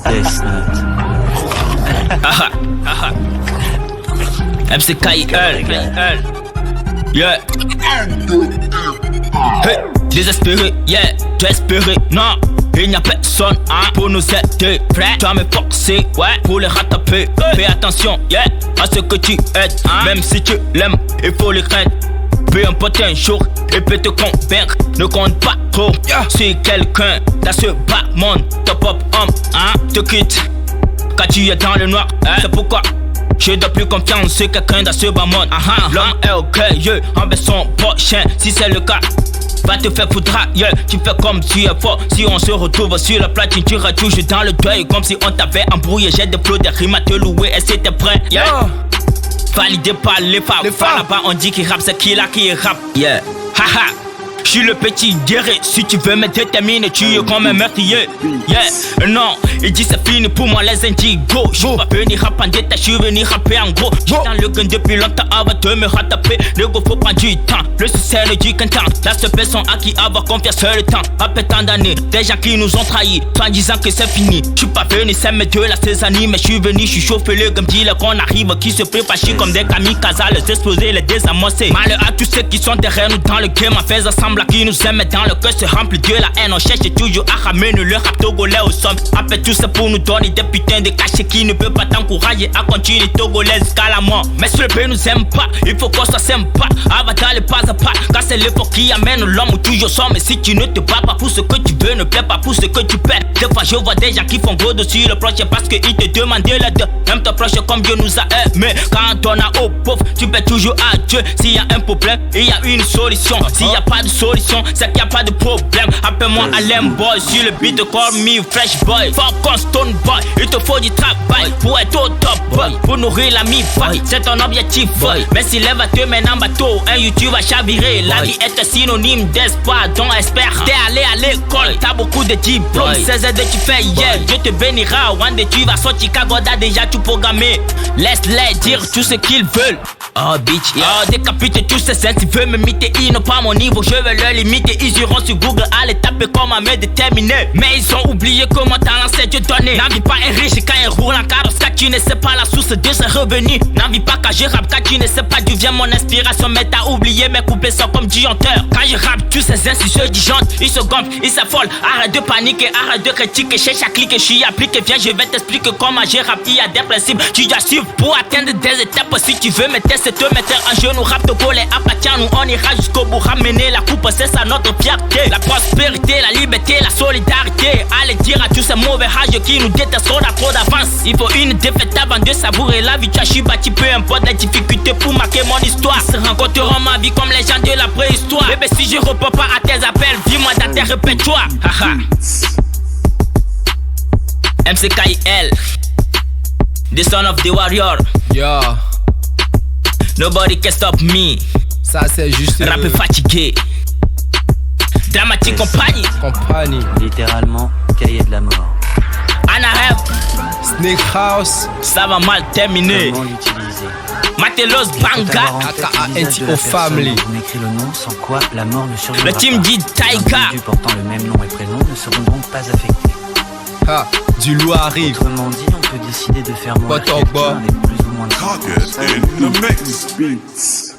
Death Note. MCKIL. Yeah. Hey, désespéré, yeah, désespéré, non. Il n'y a personne pour nous aider. Prêt, tu vas me forcer, ouais, pour les rattraper. Fais attention, yeah, à ce que tu aides. Même si tu l'aimes, il faut les craindre. Peu importe un jour, il peut te convaincre. Ne compte pas trop si quelqu'un dans ce bas monde te pop te quitte quand tu es dans le noir. C'est pourquoi je donne plus confiance sur quelqu'un dans ce bas monde. L'homme est orgueilleux envers son prochain. Si c'est le cas, va te faire foudroyer. Tu fais comme tu es fort. Si on se retrouve sur la platine, tu iras toujours dans le deuil. Comme si on t'avait embrouillé. J'ai des flots, des rimes à te louer. Et c'était prêt, validé par les femmes. Là-bas on dit qu'il rappe, c'est qui là qui rappe. Haha. Je suis le petit guerrier, si tu veux me déterminer, tu es comme un meurtrier. Non, il dit c'est fini pour moi les indigos. Je suis pas venu rapper en détail, je suis venu rapper en gros. J'suis dans le gun depuis longtemps avant de me rattraper. Le go faut prendre du temps, le succès ne dit qu'un temps. La seule personne à qui avoir confiance c'est le temps. Après tant d'années, des gens qui nous ont trahis, en disant que c'est fini. Je suis pas venu s'aimer de la saisonnière, mais je suis venu, je suis chauffé le gun, dis qu'on arrive, qui se prépare comme des kamikazes, les exploser, les désamorcer. Malheur à tous ceux qui sont derrière nous dans le game, en faisant semblant qui nous aiment dans le cœur se remplit de la haine. On cherche toujours à ramener le rap togolais au sommet. Après tout c'est pour nous donner des putains de cachets qui ne peut pas t'encourager à continuer togolais jusqu'à la mort. Mais si le pays nous aime pas, il faut qu'on soit sympa. Avant le pas à pas, car c'est l'effort qui amène l'homme où toujours sommes. Mais si tu ne te bats pas pour ce que tu veux, ne plaît pas pour ce que tu perds. Des fois je vois des gens qui font gros dessus le proche parce qu'ils te demandent l'aide. Aime ton proche comme Dieu nous a aimé. Quand on a au pauvre, tu peux toujours à Dieu. S'il y a un problème, il y a une solution. S'il n'y a pas de solution, c'est qu'il n'y a pas de problème. Appelle-moi Alem Boy sur le beat, call me Fresh Boy. Falcon Stone Boy, il te faut du travail pour être au top boy, pour nourrir la mi-faille, c'est ton objectif boy. Mais si lève à te mène en bateau, un YouTube va chavirer. La vie est un synonyme d'espoir, donc espère. T'es allé à l'école, t'as beaucoup de diplômes. 16 ans tu fais hier, Dieu te bénira. One day tu vas sortir Chicago, t'as déjà tout programmé. Laisse-les dire tout ce qu'ils veulent. Oh bitch, décapite tous ces scènes. Tu veux me imiter, ils n'ont pas mon niveau, je vais leur limiter. Ils iront sur Google à les taper comme un mec déterminé. Mais ils ont oublié comment talent c'est Dieu donné. N'envie pas un riche quand il roule en carrosse, car tu ne sais pas la source de ses revenus. N'envie pas quand je rappe, car tu ne sais pas d'où vient mon inspiration. Mais t'as oublié mes couplets sont comme disjoncteurs. Quand je rappe, tous ces ainsi se disjonctent. Ils se gonflent, ils s'affolent. Arrête de paniquer, arrête de critiquer. Cherche à cliquer, je suis appliqué. Viens, je vais t'expliquer comment je rappe. Il y a des principes, tu dois suivre pour atteindre des étapes. Si tu veux me tester, te mettre en genou. Rap de voler, appartient nous, on ira jusqu'au bout. Ramener la coupe, c'est ça notre fierté. La prospérité, la liberté, la solidarité. Allez dire à tous ces mauvais rages qui nous détestent, on a trop d'avance. Il faut une défaite avant de savourer la vie. Je suis bâti, peu importe les difficultés pour marquer mon histoire. Se rencontreront ma vie comme les gens de la préhistoire. Bébé, si je réponds pas à tes appels, dis-moi dans tes répète-toi. MCKIL, the son of the warrior. Nobody can stop me. Ça c'est juste Rappé fatigué. Dramatique compagnie. Littéralement, cahier de la mort. Anaheim, Snake House, ça va mal terminer. Comment l'utiliser? Matelos Banga, aka NTO Family. On écrit le nom sans quoi la mort ne survivra le team pas. dit Les Taiga. individus portant le même nom et prénom ne seront donc pas affectés. Du loup arrive. Autrement dit, on peut décider de faire mourir Botogba. quelqu'un avec plus ou moins de Cock it in the mix.